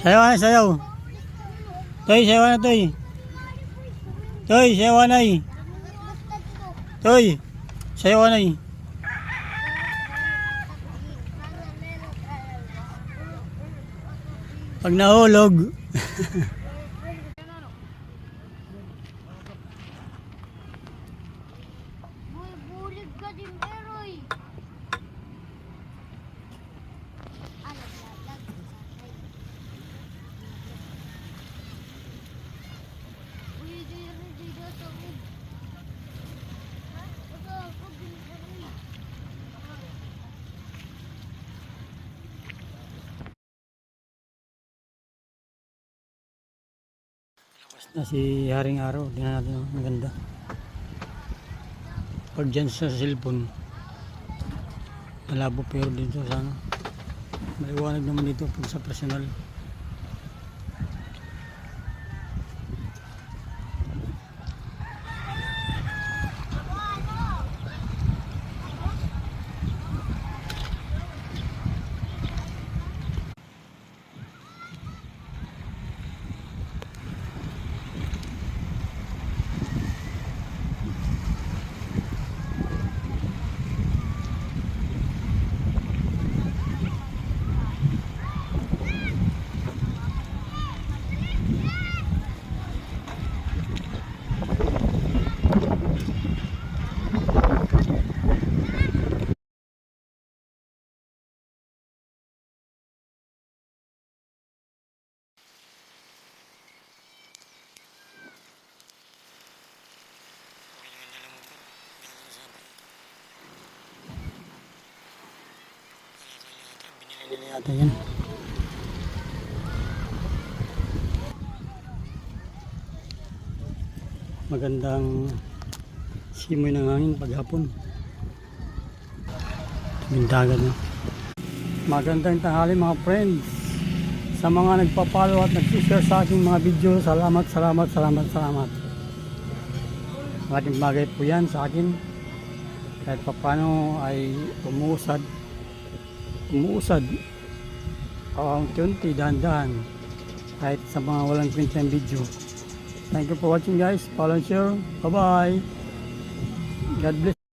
Sayaw na, sayaw. Toy, sayaw na, toy. Toy, sayaw na. Toy, sayaw na. Pag nahulog. Bulig ka din, Eroy. Na si Haring Araw, tingnan natin, ang ganda. Pag dyan sa cellphone malabo, pero dito sana maliwanag naman dito pag sa personal. Binili yata yan. Magandang simoy ng hangin paghapon. Bintagan na. Magandang tanghali mga friends. Sa mga nagpa-follow at nag-share sa aking mga video, salamat. Malaking bagay po yan sa akin. Kahit papano ay umuusad unti-unti, dahan-dahan, kahit sa mga walang kwentang video. Thank you for watching guys. Follow and share. Bye bye. God bless.